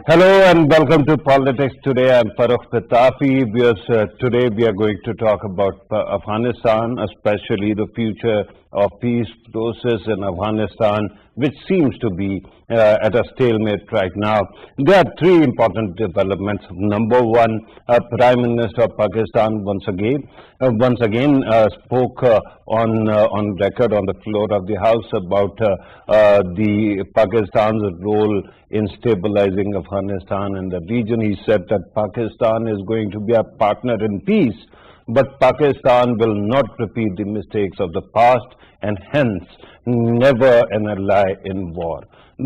Hello and welcome to Politics Today. I'm Farrukh Pitafi. Today we are going to talk about Afghanistan, especially the future of peace process in Afghanistan, which seems to be at a stalemate right now. There are three important developments. Number one, Prime Minister of Pakistan once again spoke on record on the floor of the House about the Pakistan's role in stabilizing Afghanistan and the region. He said that Pakistan is going to be a partner in peace, but Pakistan will not repeat the mistakes of the past and hence never an ally in war.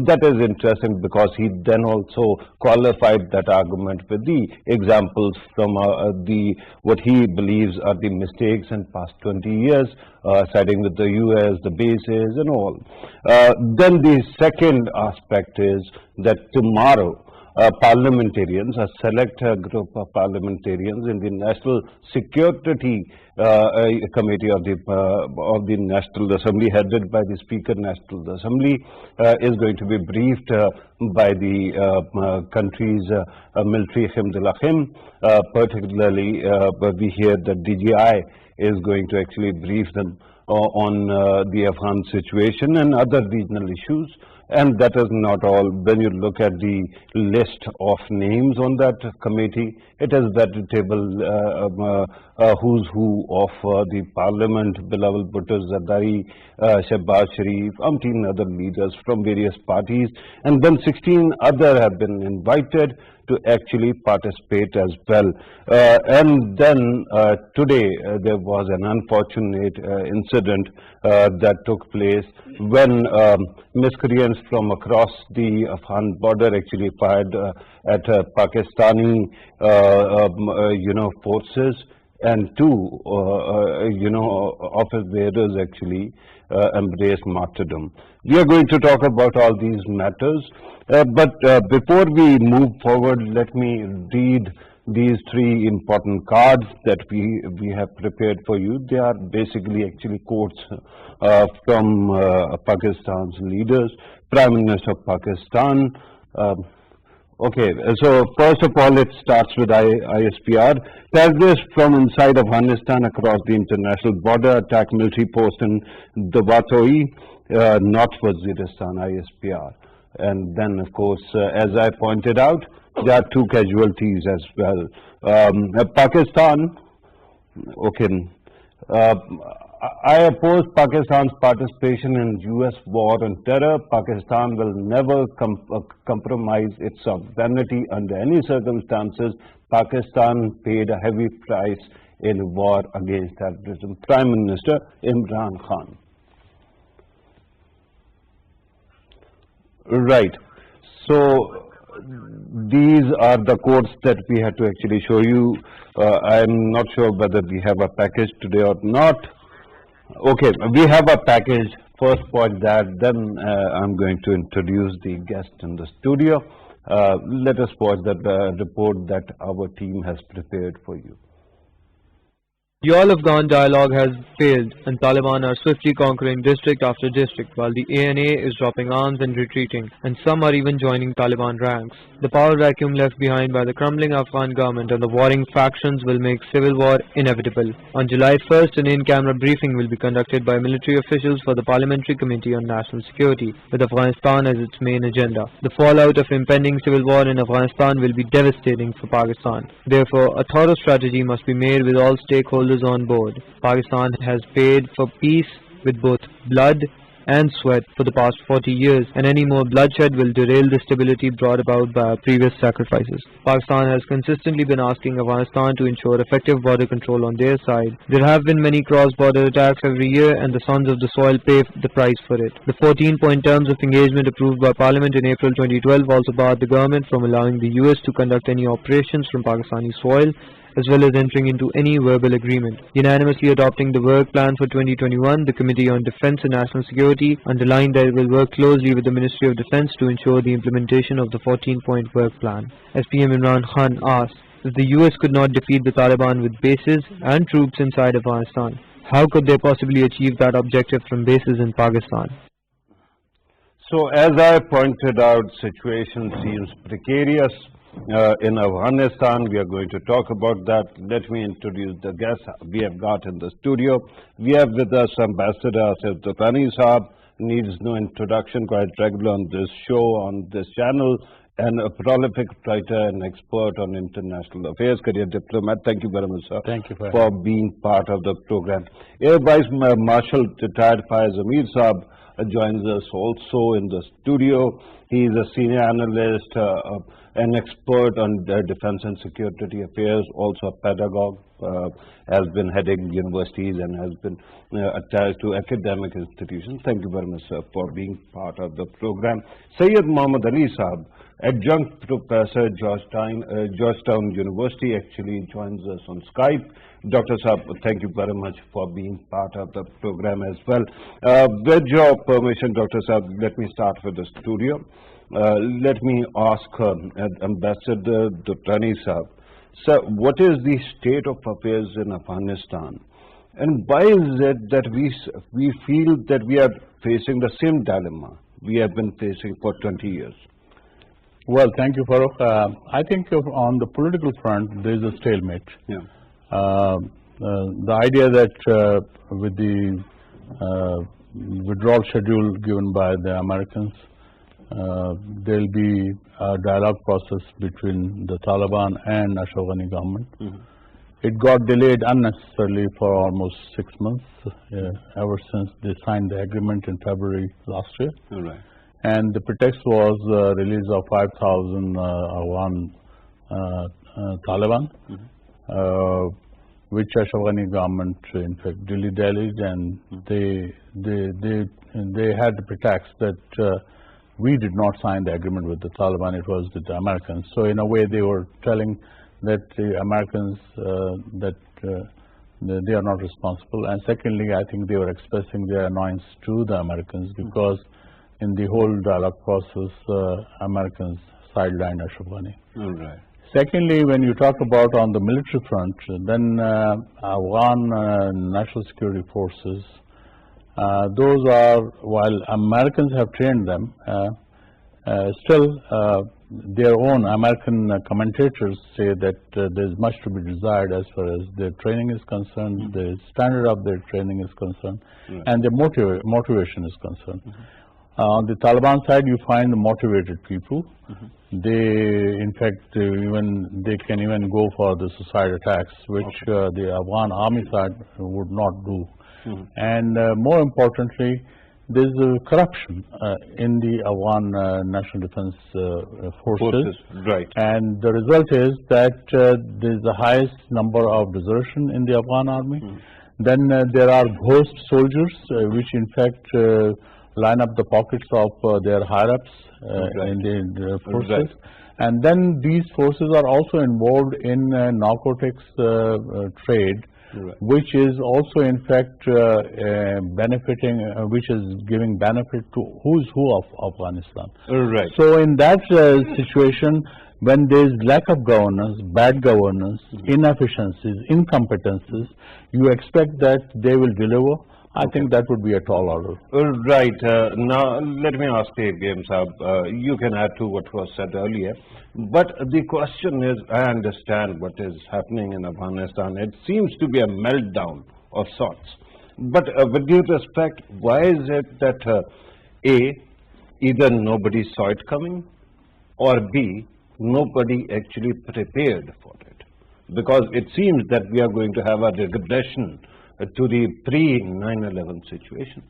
That is interesting because he then also qualified that argument with the examples from what he believes are the mistakes in past 20 years, siding with the US, the bases and all. Then the second aspect is that tomorrow parliamentarians, a select group of parliamentarians in the National Security Committee of the National Assembly, headed by the Speaker National Assembly, is going to be briefed by the country's military Khim. Particularly, we hear that DGI is going to actually brief them on the Afghan situation and other regional issues. And that is not all. When you look at the list of names on that committee, it is veritable who's who of the parliament: Bilawal Bhutto Zardari, Shehbaz Sharif, umpteen other leaders from various parties, and then 16 other have been invited to actually participate as well. And then today there was an unfortunate incident that took place when miscreants from across the Afghan border actually fired at Pakistani forces, and two office bearers actually embraced martyrdom. We are going to talk about all these matters, but before we move forward, let me read these three important cards that we have prepared for you. They are basically actually quotes from Pakistan's leaders. Prime Minister of Pakistan. Okay, so first of all, it starts with ISPR. Terrorists from inside Afghanistan across the international border attack military post in Davatoi, North Waziristan, ISPR. And then, of course, as I pointed out, there are two casualties as well. Pakistan, okay, I oppose Pakistan's participation in US war on terror. Pakistan will never compromise its sovereignty under any circumstances. Pakistan paid a heavy price in war against terrorism. Prime Minister Imran Khan. Right. So these are the quotes that we had to actually show you. I'm not sure whether we have a package today or not. Okay, we have a package. First point that, then I'm going to introduce the guest in the studio. Let us watch that report that our team has prepared for you. The all-Afghan dialogue has failed, and Taliban are swiftly conquering district after district, while the ANA is dropping arms and retreating, and some are even joining Taliban ranks. The power vacuum left behind by the crumbling Afghan government and the warring factions will make civil war inevitable. On July 1st, an in-camera briefing will be conducted by military officials for the Parliamentary Committee on National Security, with Afghanistan as its main agenda. The fallout of impending civil war in Afghanistan will be devastating for Pakistan. Therefore, a thorough strategy must be made with all stakeholders on board. Pakistan has paid for peace with both blood and sweat for the past 40 years, and any more bloodshed will derail the stability brought about by our previous sacrifices. Pakistan has consistently been asking Afghanistan to ensure effective border control on their side. There have been many cross-border attacks every year, and the sons of the soil pay the price for it. The 14-point terms of engagement approved by Parliament in April 2012 also barred the government from allowing the US to conduct any operations from Pakistani soil, as well as entering into any verbal agreement. Unanimously adopting the work plan for 2021, the Committee on Defence and National Security underlined that it will work closely with the Ministry of Defence to ensure the implementation of the 14-point work plan. SPM Imran Khan asked, if the US could not defeat the Taliban with bases and troops inside Afghanistan, how could they possibly achieve that objective from bases in Pakistan? So, as I pointed out, situation seems precarious in Afghanistan. We are going to talk about that. Let me introduce the guests we have got in the studio. We have with us Ambassador Asif Dutani Saab, needs no introduction, quite regular on this show, on this channel, and a prolific writer and expert on international affairs, career diplomat. Thank you very much, sir, Thank you for being part of the program. Air Vice Marshal retired Faiz Amir Saab joins us also in the studio. He is a senior analyst, an expert on defense and security affairs, also a pedagogue, has been heading universities and has been attached to academic institutions. Thank you very much, sir, for being part of the program. Sayyid Muhammad Ali Saab, adjunct professor, Georgetown University, actually joins us on Skype. Dr. Saab, thank you very much for being part of the program as well. With your permission, Dr. Saab, let me start with the studio. Let me ask Ambassador Dutani Saab, sir, what is the state of affairs in Afghanistan? And why is it that we feel that we are facing the same dilemma we have been facing for 20 years? Well, thank you, Farrukh. I think on the political front, there is a stalemate. Yeah. The idea that with the withdrawal schedule given by the Americans, there will be a dialogue process between the Taliban and Ashraf Ghani government. Mm-hmm. It got delayed unnecessarily for almost 6 months, ever since they signed the agreement in February last year. All right. And the pretext was release of 5,000 Afghan Taliban, which Ashraf Ghani government in fact dilly-dallied, and they had the pretext that we did not sign the agreement with the Taliban, it was with the Americans. So in a way they were telling that the Americans that they are not responsible. And secondly, I think they were expressing their annoyance to the Americans because in the whole dialogue process, Americans sidelined Ashraf Ghani. All right. Secondly, when you talk about on the military front, then Afghan national security forces, those are, while Americans have trained them, still their own American commentators say that there's much to be desired as far as their training is concerned, the standard of their training is concerned, and their motivation is concerned. On the Taliban side, you find motivated people. They, in fact, they can even go for the suicide attacks, which the Afghan army side would not do. And more importantly, there's corruption in the Afghan National Defense forces. Right. And the result is that there's the highest number of desertion in the Afghan army. Then there are ghost soldiers, which in fact line up the pockets of their higher-ups in the forces. Right. And then these forces are also involved in narcotics trade, which is also in fact benefiting, which is giving benefit to who's who of Afghanistan. Right. So in that situation, when there is lack of governance, bad governance, inefficiencies, incompetencies, you expect that they will deliver. I think that would be a tall order. Right. Now, let me ask you again, Saab. You can add to what was said earlier. But the question is, I understand what is happening in Afghanistan. It seems to be a meltdown of sorts. But with due respect, why is it that either nobody saw it coming, or B, nobody actually prepared for it? Because it seems that we are going to have a regression to the pre-9/11 situation.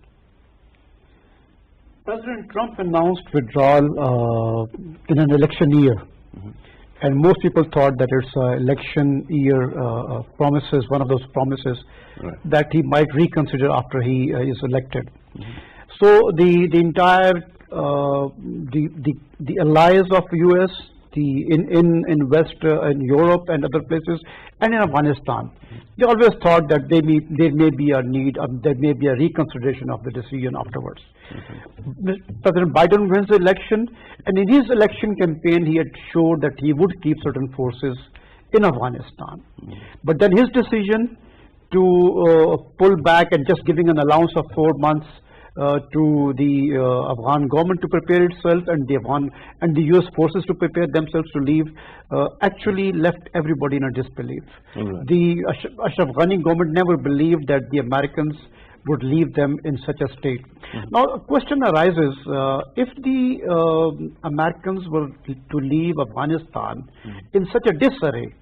President Trump announced withdrawal in an election year, and most people thought that it's an election year promises, one of those promises that he might reconsider after he is elected. So the entire the allies of US, in West, in Europe and other places, and in Afghanistan, they always thought that there may be a need, there may be a reconsideration of the decision afterwards. President Biden wins the election, and in his election campaign, he had showed that he would keep certain forces in Afghanistan. But then his decision to pull back and just giving an allowance of 4 months to the Afghan government to prepare itself and the US forces to prepare themselves to leave, actually left everybody in a disbelief. The Ashraf Ghani government never believed that the Americans would leave them in such a state. Now a question arises, if the Americans were to leave Afghanistan in such a disarray,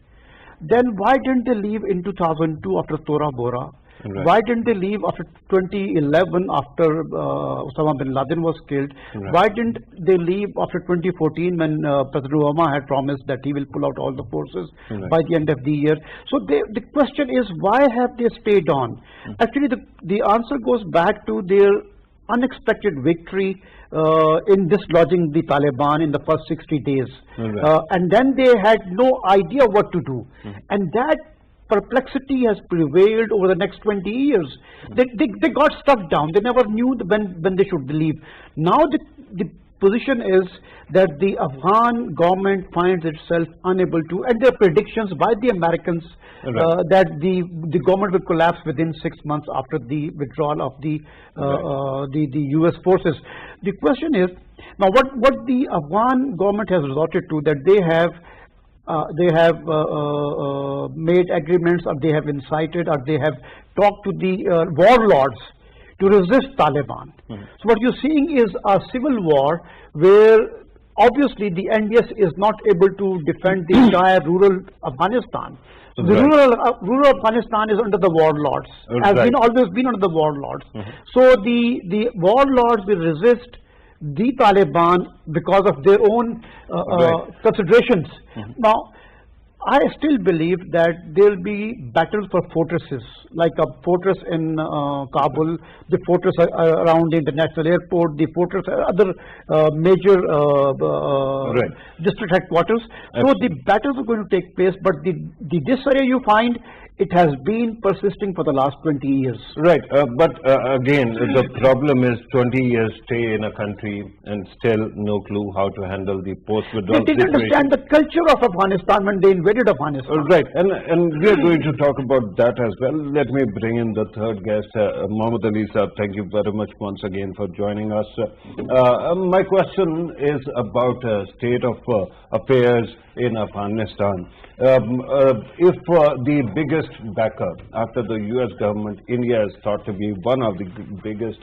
then why didn't they leave in 2002 after Tora Bora? Right. Why didn't they leave after 2011 after Osama bin Laden was killed? Right. Why didn't they leave after 2014 when President Obama had promised that he will pull out all the forces Right. by the end of the year? So the question is, why have they stayed on? Actually, the answer goes back to their unexpected victory in dislodging the Taliban in the first 60 days. Right. And then they had no idea what to do. And that perplexity has prevailed over the next 20 years. They got stuck down. They never knew when they should leave. Now the position is that the Afghan government finds itself unable to, and there are predictions by the Americans that the government will collapse within 6 months after the withdrawal of the US forces. The question is, now what the Afghan government has resorted to, that they have made agreements, or they have incited, or they have talked to the warlords to resist Taliban. So what you're seeing is a civil war where obviously the NDS is not able to defend the entire rural Afghanistan. So the rural Afghanistan is under the warlords, has always been under the warlords. So the warlords will resist the Taliban because of their own considerations. Now, I still believe that there will be battles for fortresses, like a fortress in Kabul, the fortress around the international airport, the fortress other major district headquarters. So the battles are going to take place, but the disarray you find, it has been persisting for the last 20 years. Right, but again, the problem is 20 years stay in a country and still no clue how to handle the post-withdrawal They didn't understand the culture of Afghanistan when they invaded Afghanistan. Right, and we are going to talk about that as well. Let me bring in the third guest, Mohammed Ali Saab. Thank you very much once again for joining us. My question is about state of affairs in Afghanistan. If the biggest backer after the US government, India is thought to be one of the biggest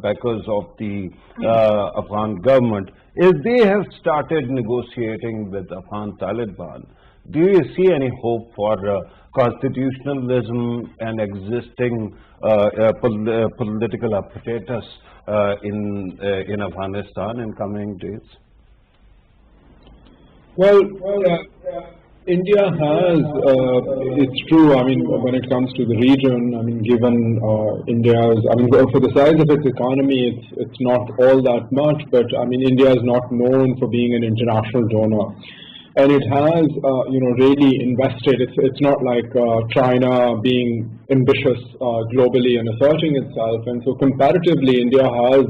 backers of the Afghan government, if they have started negotiating with Afghan Taliban, do you see any hope for constitutionalism and existing political apparatus in Afghanistan in coming days? Well, India has, it's true, I mean, when it comes to the region, I mean, given India's, I mean, for the size of its economy, it's not all that much, but I mean, India is not known for being an international donor. And it has, really invested. It's not like China being ambitious globally and asserting itself. And so comparatively, India has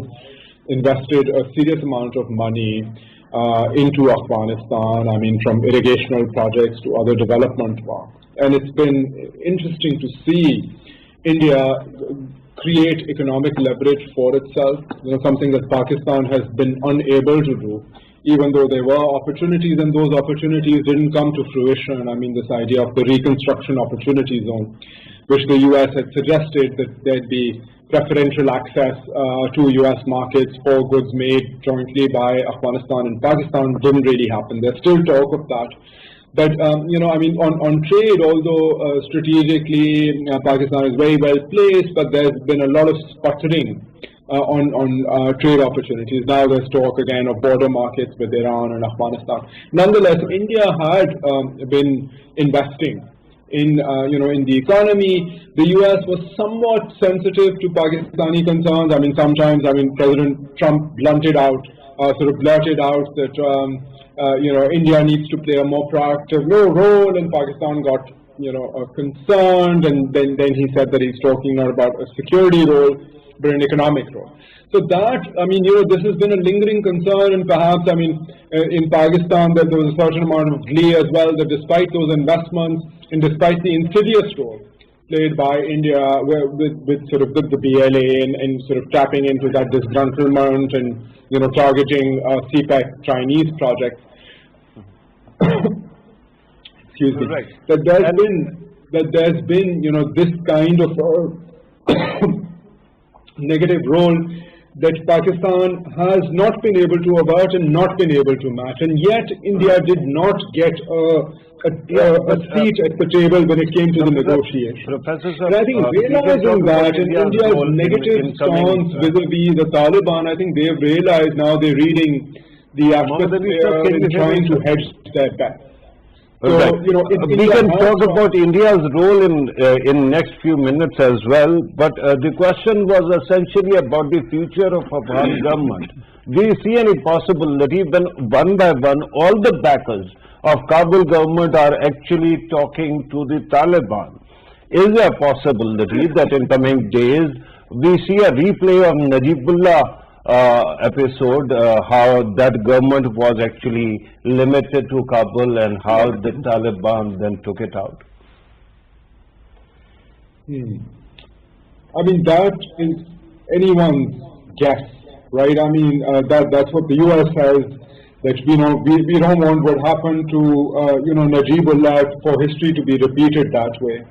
invested a serious amount of money into Afghanistan, I mean, from irrigational projects to other development work. And it's been interesting to see India create economic leverage for itself, something that Pakistan has been unable to do, even though there were opportunities, and those opportunities didn't come to fruition. I mean, this idea of the reconstruction opportunity zone, which the US had suggested that there'd be preferential access to US markets for goods made jointly by Afghanistan and Pakistan, didn't really happen. There's still talk of that. But, I mean, on trade, although strategically Pakistan is very well placed, but there's been a lot of sputtering on trade opportunities. Now there's talk again of border markets with Iran and Afghanistan. Nonetheless, India had been investing in the economy. The US was somewhat sensitive to Pakistani concerns. I mean, sometimes, President Trump blurted out that, India needs to play a more proactive role, and Pakistan got, concerned, and then he said that he's talking not about a security role, but an economic role. So that, this has been a lingering concern, and perhaps, in Pakistan, that there was a certain amount of glee as well, that despite those investments, and despite the insidious role played by India with sort of the BLA and sort of tapping into that disgruntlement and, you know, targeting CPEC Chinese projects. Excuse me. Right. That there's been, you know, this kind of negative role that Pakistan has not been able to avert and not been able to match, and yet India did not get a seat at the table when it came to the negotiation. Professor, And I think realizing that and India's negative stance vis-a-vis the Taliban, I think they've realized now they're reading the atmosphere and trying to hedge their bets. So, right. you know, We can talk about India's role in next few minutes as well, but the question was essentially about the future of Afghan government. Do you see any possibility when one by one all the backers of Kabul government are actually talking to the Taliban? Is there a possibility that in coming days we see a replay of Najibullah episode, how that government was actually limited to Kabul and how the Taliban then took it out? I mean, that is anyone's guess, right? I mean, that's what the U.S. says, that, you know, we don't want what happened to, you know, Najibullah for history to be repeated that way.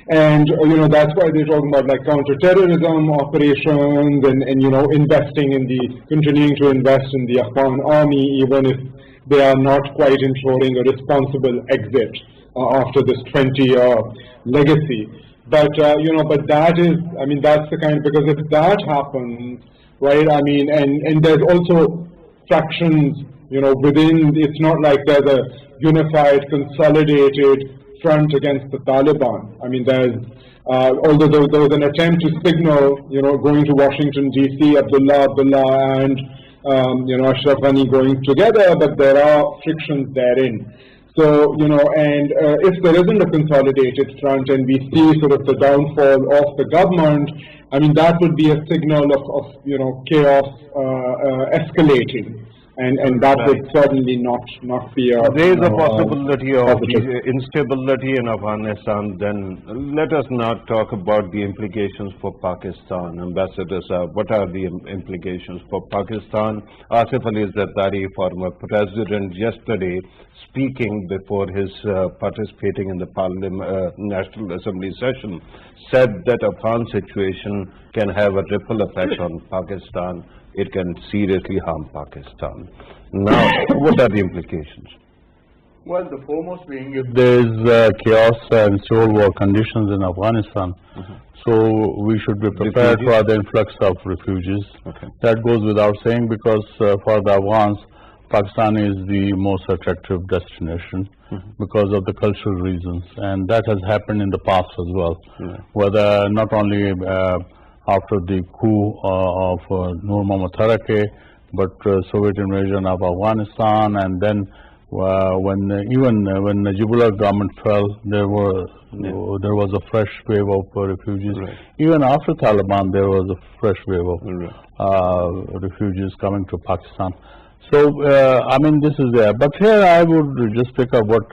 And, you know, that's why they're talking about like counterterrorism operations and, you know, continuing to invest in the Afghan army, even if they are not quite ensuring a responsible exit after this 20-year legacy. But, you know, but that is, I mean, that's the kind, because if that happens, right, I mean, and there's also fractions, you know, within, it's not like there's a unified, consolidated front against the Taliban. I mean, there's, although there was an attempt to signal, you know, going to Washington, D.C., Abdullah and, you know, Ashraf Ghani going together, but there are frictions therein. So, you know, and if there isn't a consolidated front and we see sort of the downfall of the government, I mean, that would be a signal of you know, chaos escalating. And that would certainly not be a... There is a possibility of instability in Afghanistan. Then let us not talk about the implications for Pakistan. Ambassador Saab, what are the implications for Pakistan? Asif Ali Zardari, former president, yesterday speaking before his participating in the National Assembly session, said that Afghan situation can have a ripple effect on Pakistan. It can seriously harm Pakistan. Now, what are the implications? Well, the foremost being, if there is chaos and civil war conditions in Afghanistan, so we should be prepared for the influx of refugees. That goes without saying, because for the Afghans, Pakistan is the most attractive destination because of the cultural reasons, and that has happened in the past as well. Whether not only after the coup of Nur Muhammad Tarake, but Soviet invasion of Afghanistan, and then when Najibullah government fell, there was a fresh wave of refugees. Even after Taliban, there was a fresh wave of refugees coming to Pakistan. So, I mean, this is there. But here I would just pick up what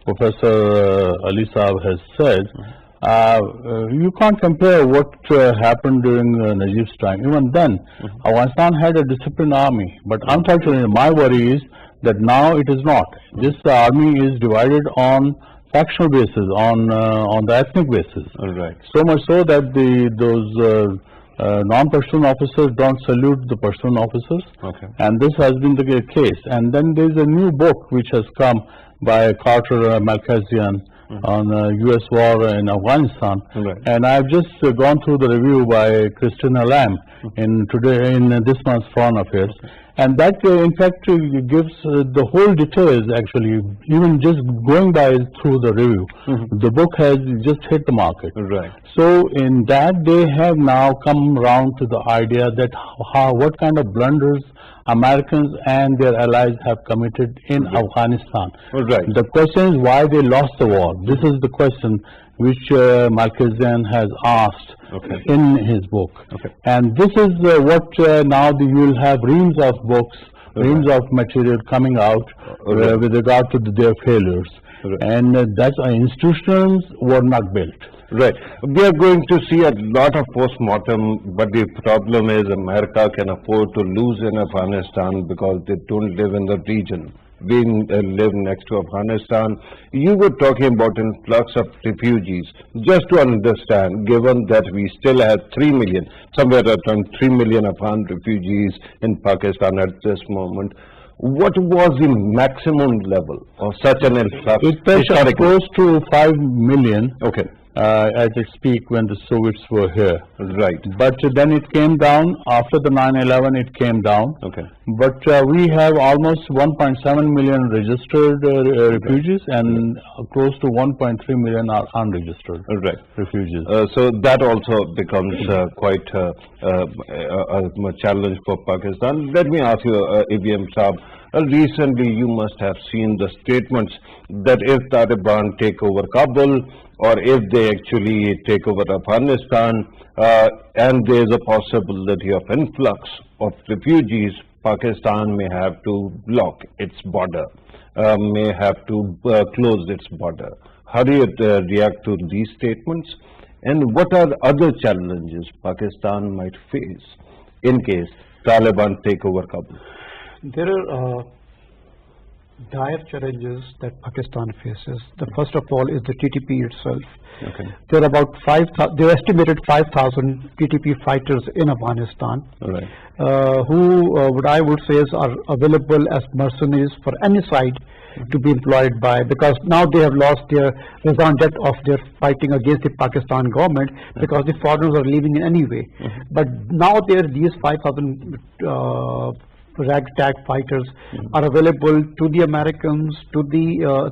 Professor Ali Saab has said. You can't compare what happened during Najib's time. Even then, Afghanistan had a disciplined army. But unfortunately, my worry is that now it is not. This army is divided on factional basis, on the ethnic basis. So much so that those non-Pashtun officers don't salute the Pashtun officers. And this has been the case. And then there's a new book which has come by Carter Malkazian on U.S. war in Afghanistan, and I've just gone through the review by Christina Lamb in this month's Foreign Affairs, and that in fact gives the whole details. Actually, even just going by through the review, the book has just hit the market. So in that they have now come around to the idea that what kind of blunders Americans and their allies have committed in Afghanistan. The question is why they lost the war. This is the question which Malkazian has asked in his book. And this is what now you will have reams of books, reams of material coming out with regard to their failures. And that's institutions were not built. Right. We are going to see a lot of post-mortem, but the problem is America can afford to lose in Afghanistan because they don't live in the region. We live next to Afghanistan. You were talking about influx of refugees. Just to understand, given that we still have 3 million, somewhere around 3 million Afghan refugees in Pakistan at this moment, what was the maximum level of such an influx? It was close to 5 million. Okay. As I speak, when the Soviets were here. Right. But then it came down, after the 9/11 it came down. Okay. But we have almost 1.7 million registered refugees, and close to 1.3 million are unregistered refugees. So that also becomes quite a challenge for Pakistan. Let me ask you, ABM Saab, recently you must have seen the statements that if Taliban take over Kabul, or if they actually take over Afghanistan, and there is a possibility of influx of refugees, Pakistan may have to block its border, may have to close its border. How do you react to these statements? And what are other challenges Pakistan might face in case Taliban take over Kabul? There are dire challenges that Pakistan faces. The first of all is the TTP itself. Okay. There are about they estimated 5,000 TTP fighters in Afghanistan, Right. who what I would say is are available as mercenaries for any side to be employed by, because now they have lost their raison d'etre of their fighting against the Pakistan government, because the foreigners are leaving in any way. But now these 5,000 ragtag fighters are available to the Americans, to the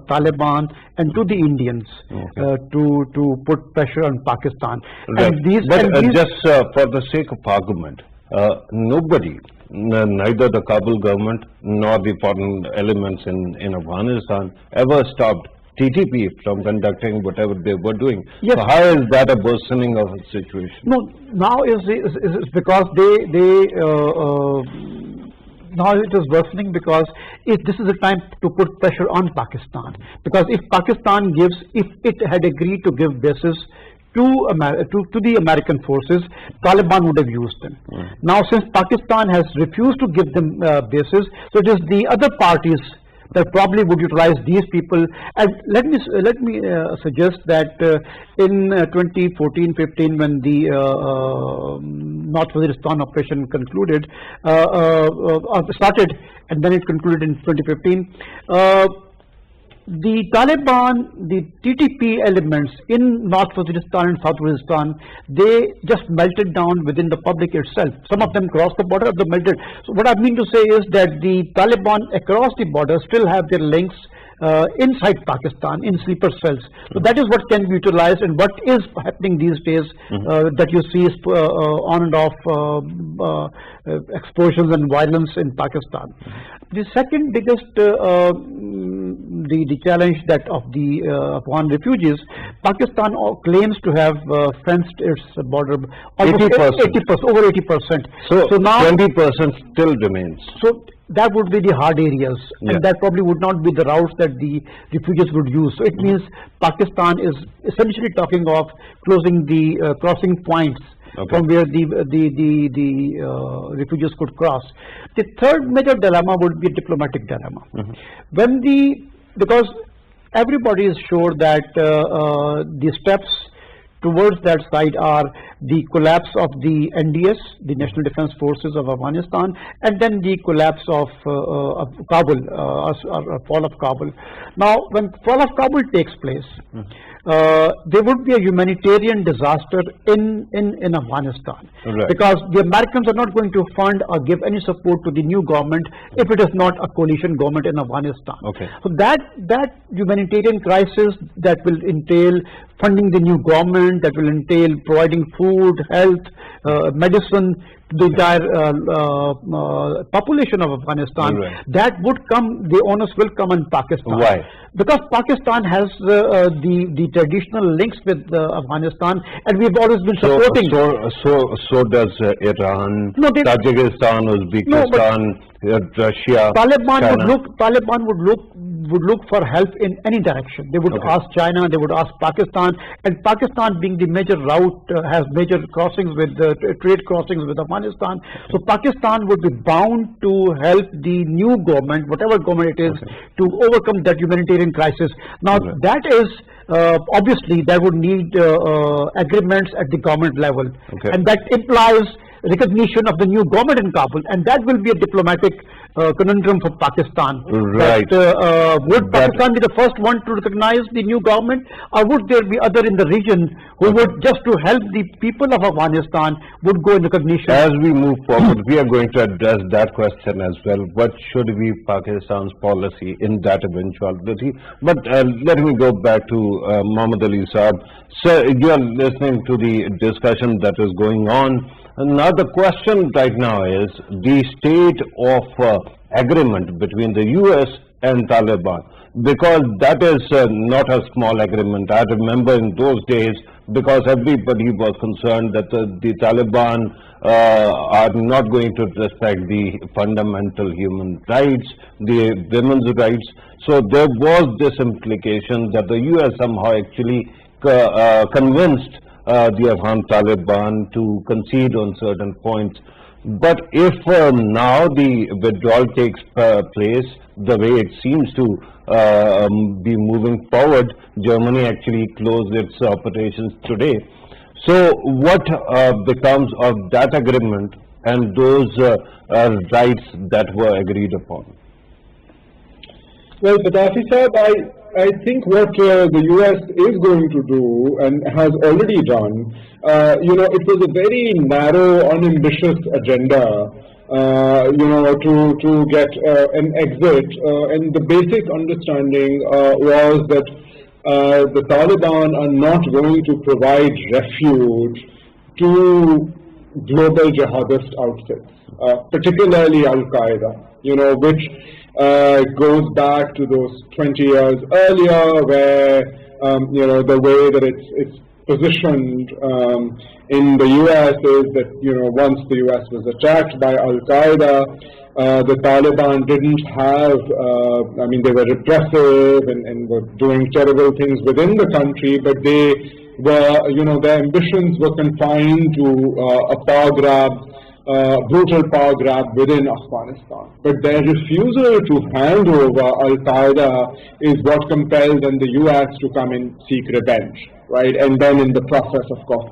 Taliban, and to the Indians to put pressure on Pakistan. Right. And these, Just for the sake of argument, nobody, neither the Kabul government nor the foreign elements in Afghanistan ever stopped TTP from conducting whatever they were doing. Yes. So how is that a worsening of the situation? No, now is because now it is worsening because this is a time to put pressure on Pakistan. Because if it had agreed to give bases to the American forces, Taliban would have used them. Now, since Pakistan has refused to give them bases, so it is the other parties that probably would utilize these people. And let me suggest that in 2014-15, when the North Waziristan operation concluded, started, and then it concluded in 2015. The Taliban, the TTP elements in North Waziristan and South Waziristan, they just melted down within the public itself. Some of them crossed the border, others melted. So what I mean to say is that the Taliban across the border still have their links inside Pakistan in sleeper cells. So that is what can be utilized, and what is happening these days, that you see on and off explosions and violence in Pakistan. The second biggest the challenge that of the Afghan refugees, Pakistan claims to have fenced its border almost 80%, over 80%. So now 20% still remains. So that would be the hard areas, and that probably would not be the routes that the refugees would use. So it means Pakistan is essentially talking of closing the crossing points from where the refugees could cross. The third major dilemma would be a diplomatic dilemma. Because everybody is sure that the steps towards that side are the collapse of the NDS, the National Defense Forces of Afghanistan, and then the collapse of Kabul, or fall of Kabul. Now, when fall of Kabul takes place, there would be a humanitarian disaster in Afghanistan, because the Americans are not going to fund or give any support to the new government if it is not a coalition government in Afghanistan. So that humanitarian crisis that will entail funding the new government, that will entail providing food, health, medicine to the entire population of Afghanistan, that would come, the onus will come on Pakistan. Why? Because Pakistan has the traditional links with Afghanistan, and we've always been supporting. So does Iran, Tajikistan, Uzbekistan, Russia. Taliban would look would look for help in any direction. They would ask China, they would ask Pakistan, and Pakistan being the major route, has major crossings with trade crossings with Afghanistan. So Pakistan would be bound to help the new government, whatever government it is, to overcome that humanitarian crisis. Now that is obviously that would need agreements at the government level, and that implies recognition of the new government in Kabul, and that will be a diplomatic conundrum for Pakistan. Right. Would Pakistan be the first one to recognize the new government, or would there be other in the region who would, just to help the people of Afghanistan, would go in recognition? As we move forward, we are going to address that question as well. What should be Pakistan's policy in that eventuality? But let me go back to Muhammad Ali Saab. Sir, you are listening to the discussion that is going on. Now the question right now is the state of agreement between the US and Taliban, because that is not a small agreement. I remember in those days, because everybody was concerned that the Taliban are not going to respect the fundamental human rights, the women's rights. So there was this implication that the US somehow actually convinced the Afghan Taliban to concede on certain points. But if now the withdrawal takes place the way it seems to be moving forward, Germany actually closed its operations today. So what becomes of that agreement and those rights that were agreed upon? Well, Pitafi Sahib, I think what the US is going to do and has already done, it was a very narrow, unambitious agenda, to get an exit. And the basic understanding was that the Taliban are not going to provide refuge to global jihadist outfits, particularly Al-Qaeda, which goes back to those 20 years earlier, where the way that it's positioned in the US is that once the US was attacked by Al-Qaeda, the Taliban didn't have, they were repressive and were doing terrible things within the country, but they were, their ambitions were confined to a power grab, brutal power grab within Afghanistan. But their refusal to hand over Al-Qaeda is what compelled then the US to come and seek revenge, right? And then in the process, of course,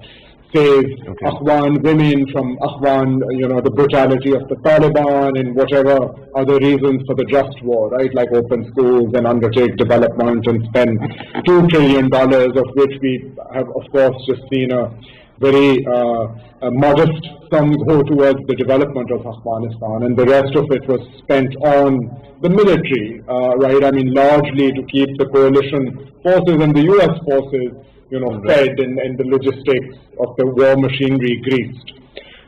save Afghan women from the brutality of the Taliban and whatever other reasons for the just war, right? Like open schools and undertake development and spend $2 trillion, of which we have, of course, just seen a very modest sums go towards the development of Afghanistan, and the rest of it was spent on the military, right? Largely to keep the coalition forces and the US forces, fed and the logistics of the war machinery greased.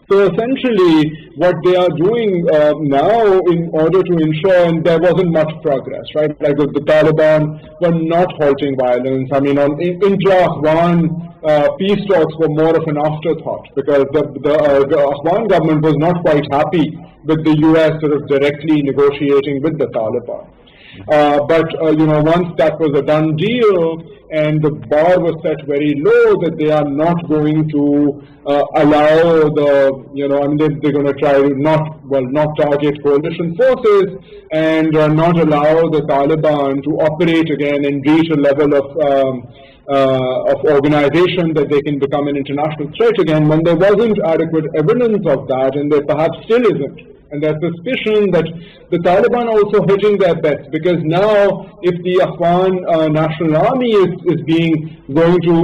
So essentially, what they are doing now in order to ensure, and there wasn't much progress, right? Like the Taliban were not halting violence. On intra-Afghan peace talks were more of an afterthought, because the Afghan government was not quite happy with the US sort of directly negotiating with the Taliban. But once that was a done deal, and the bar was set very low that they are not going to allow they're going to try to not target coalition forces and not allow the Taliban to operate again and reach a level of organization that they can become an international threat again, when there wasn't adequate evidence of that, and there perhaps still isn't. And there's suspicion that the Taliban are also hedging their bets, because now if the Afghan National Army is going to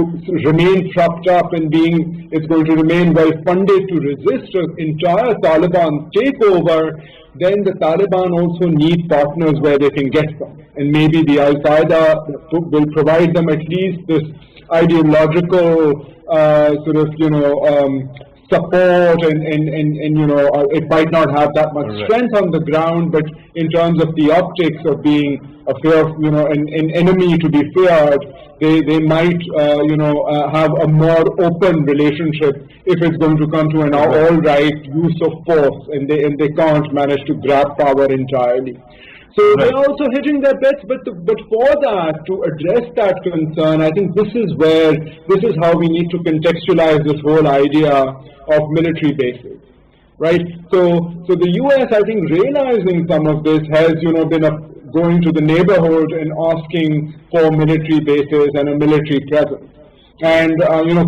remain propped up and it's going to remain well funded to resist an entire Taliban takeover, then the Taliban also need partners where they can get them. And maybe the Al-Qaeda will provide them at least this ideological support, and it might not have that much strength on the ground, but in terms of the optics of being a fear, an enemy to be feared, they might have a more open relationship if it's going to come to an all right use of force, and they can't manage to grab power entirely. So they're also hedging their bets, but for that, to address that concern, I think this is how we need to contextualize this whole idea of military bases, right? So the U.S., I think, realizing some of this, has been going to the neighborhood and asking for military bases and a military presence. And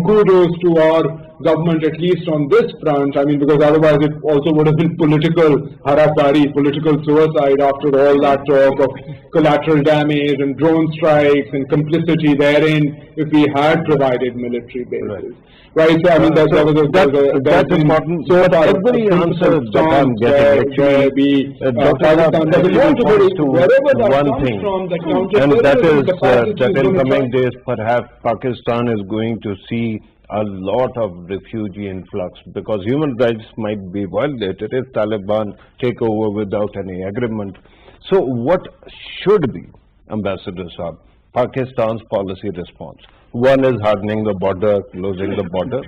kudos to our government, at least on this front. I mean, because otherwise it also would have been political harakari, political suicide after all that talk of collateral damage and drone strikes and complicity therein if we had provided military bases. Right? So I mean, that's important. So every answer that I'm getting actually, one thing, and that is that in coming days perhaps Pakistan is going to see a lot of refugee influx, because human rights might be violated if Taliban take over without any agreement. So what should be, Ambassador Saab, Pakistan's policy response? One is hardening the border, closing the border.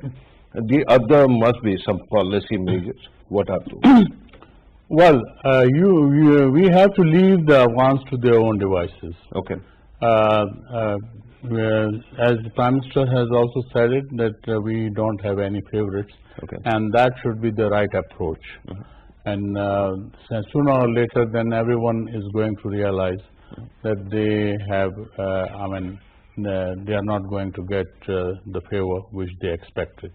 The other must be some policy measures. What are those? Well, we have to leave the Afghans to their own devices. Okay. As the Prime Minister has also said it, that we don't have any favorites, okay, and that should be the right approach. And sooner or later, then everyone is going to realize that they have, they are not going to get the favor which they expected.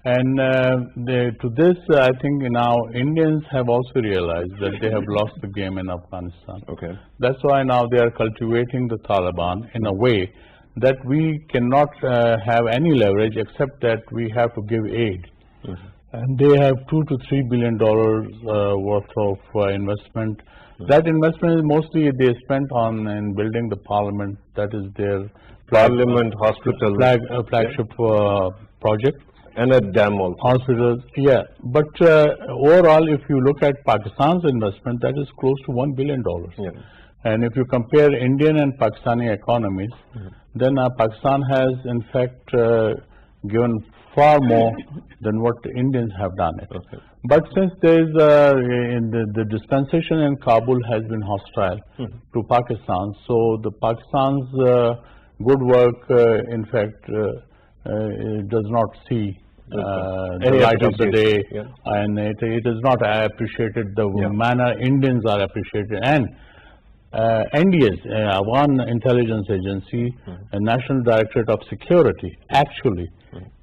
And to this, I think now Indians have also realized that they have lost the game in Afghanistan. Okay. That's why now they are cultivating the Taliban in a way that we cannot have any leverage except that we have to give aid. And they have $2 to $3 billion worth of investment. That investment is mostly they spent on in building the parliament. That is their parliament, hospital, flagship project. And a dam also. Hospitals, yeah. But overall, if you look at Pakistan's investment, that is close to $1 billion. Yeah. And if you compare Indian and Pakistani economies, then Pakistan has in fact given far more than what the Indians have done it. Okay. But since there is the dispensation in Kabul has been hostile to Pakistan, so the Pakistan's good work, in fact, does not see the light of the day, and it is not appreciated the manner Indians are appreciated. And NDS, Afghan Intelligence Agency, a National Directorate of Security, actually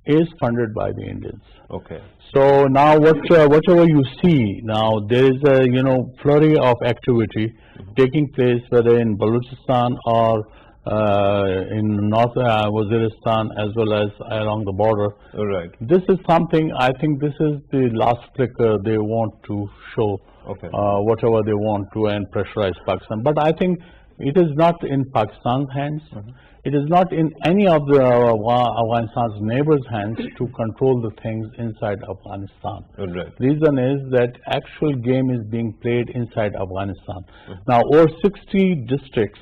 is funded by the Indians. Okay. So now, whatever you see now, there is a flurry of activity taking place, whether in Balochistan or in North Waziristan, as well as along the border. Right. This is something, I think this is the last flicker they want to show, whatever they want to, and pressurize Pakistan. But I think it is not in Pakistan's hands. It is not in any of the Afghanistan's neighbors' hands to control the things inside Afghanistan. Right. Reason is that actual game is being played inside Afghanistan. Now, over 60 districts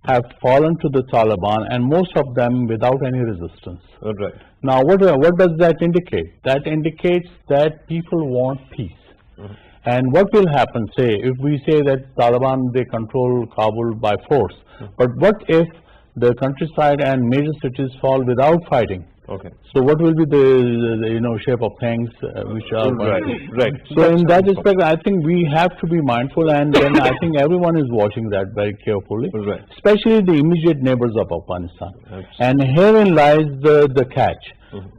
have fallen to the Taliban, and most of them without any resistance. Right. Now, what does that indicate? That indicates that people want peace. And what will happen, say, if we say that Taliban, they control Kabul by force, but what if the countryside and major cities fall without fighting? Okay. So what will be the shape of things which are right? So in that respect, I think we have to be mindful, and then I think everyone is watching that very carefully, especially the immediate neighbors of Afghanistan. And herein lies the catch,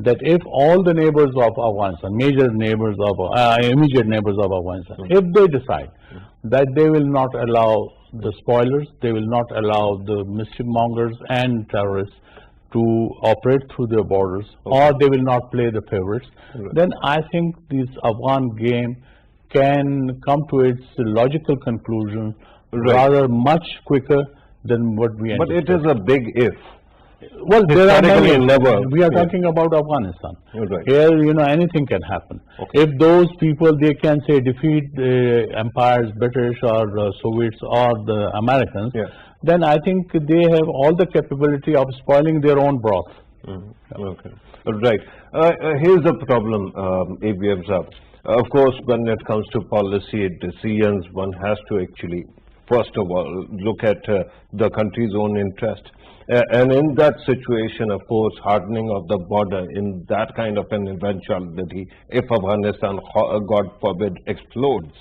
that if all the neighbors of Afghanistan, major neighbors of immediate neighbors of Afghanistan, if they decide that they will not allow the spoilers, they will not allow the mischief mongers and terrorists to operate through their borders, or they will not play the favorites, then I think this Afghan game can come to its logical conclusion rather much quicker than what we anticipate. But it is a big if. Well, there are many. We are Yeah. talking about Afghanistan. Right. Here, anything can happen. If those people, they can say defeat empires, British or Soviets or the Americans, then I think they have all the capability of spoiling their own broth. Okay. Right. Here's the problem, ABM Saab. Of course, when it comes to policy decisions, one has to actually first of all, look at the country's own interest. And in that situation, of course, hardening of the border in that kind of an eventuality, if Afghanistan, God forbid, explodes,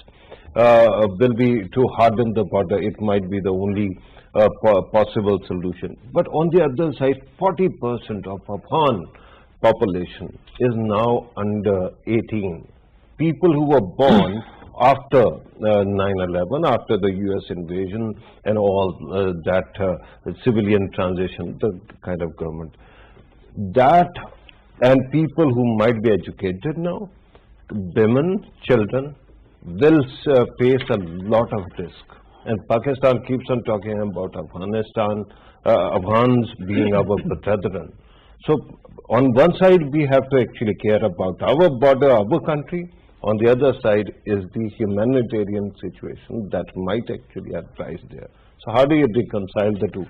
will be to harden the border. It might be the only possible solution. But on the other side, 40% of Afghan population is now under 18. People who were born after 9/11, after the US invasion and all that civilian transition, the kind of government. That, and people who might be educated now, women, children, will face a lot of risk. And Pakistan keeps on talking about Afghanistan, Afghans being our brethren. So on one side, we have to actually care about our border, our country. On the other side is the humanitarian situation that might actually arise there. So how do you reconcile the two?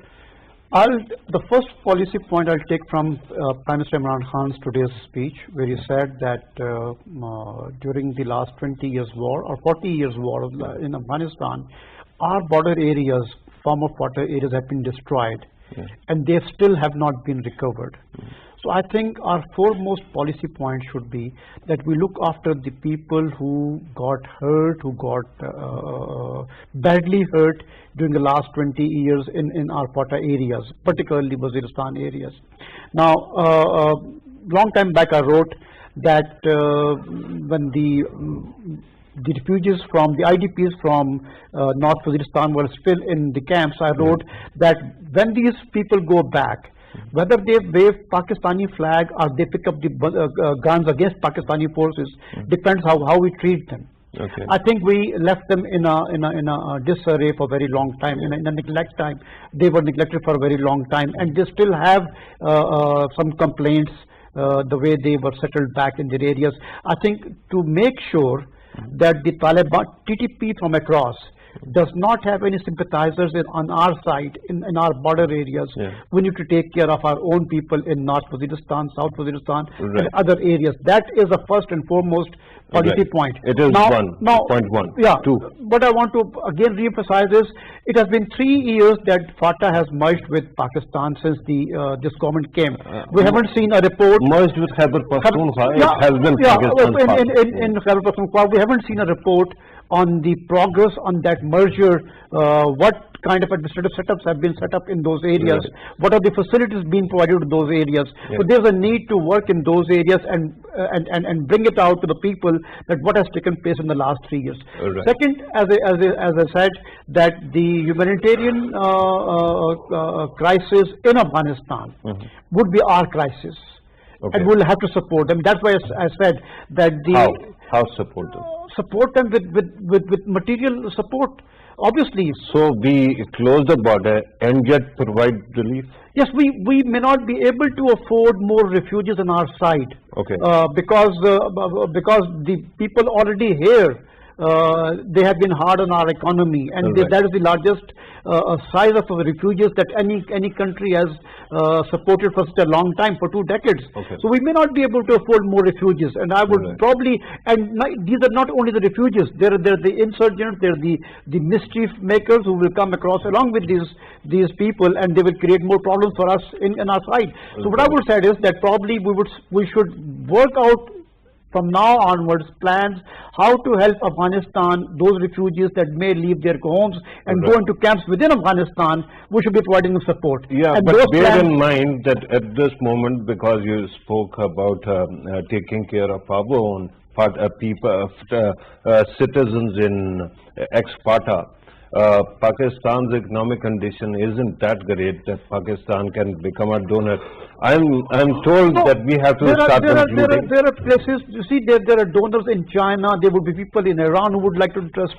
The first policy point I'll take from Prime Minister Imran Khan's today's speech, where he said that during the last 20 years war or 40 years war in Afghanistan, our border areas, former border areas have been destroyed, and they still have not been recovered. So I think our foremost policy point should be that we look after the people who got hurt, who got badly hurt during the last 20 years in our border areas, particularly Waziristan areas. Now, long time back I wrote that when the refugees from the IDPs from North Waziristan were still in the camps, I wrote that when these people go back, whether they wave Pakistani flag or they pick up the guns against Pakistani forces, depends how we treat them. Okay. I think we left them in a disarray for a very long time, in a neglect time. They were neglected for a very long time, and they still have some complaints the way they were settled back in their areas. I think to make sure that the Taliban TTP from across does not have any sympathizers on our side, in our border areas. We need to take care of our own people in North Waziristan, South Waziristan, and other areas. That is the first and foremost policy point. It is point one. Yeah. Two. What I want to again re-emphasize is it has been 3 years that FATA has merged with Pakistan since this government came. We haven't seen a report. Merged with Khyber Pakhtunkhwa, it has been Pakistan's part. In Khyber Pakhtunkhwa, we haven't seen a report on the progress on that merger, what kind of administrative setups have been set up in those areas, what are the facilities being provided to those areas. So there's a need to work in those areas and bring it out to the people that what has taken place in the last 3 years. Second, as I said, that the humanitarian crisis in Afghanistan would be our crisis. And we'll have to support them. That's why I said that How support them? Support them with material support, obviously. So we close the border and yet provide relief? Yes, we may not be able to afford more refugees on our side. Because the people already here, they have been hard on our economy, and that is the largest size of refugees that any country has supported for such a long time, for 2 decades. So we may not be able to afford more refugees, and I would probably, and these are not only the refugees, there are the insurgents, there are the mischief makers who will come across along with these people, and they will create more problems for us in our side. So what I would say is that probably we should work out from now onwards plans how to help Afghanistan, those refugees that may leave their homes and go into camps within Afghanistan. We should be providing them support. And but bear in mind that at this moment, because you spoke about taking care of our own people, citizens in ex-FATA, Pakistan's economic condition isn't that great that Pakistan can become a donor. I'm told that we have to start concluding. There are places, you see, there are donors in China, there would be people in Iran who would like to trust,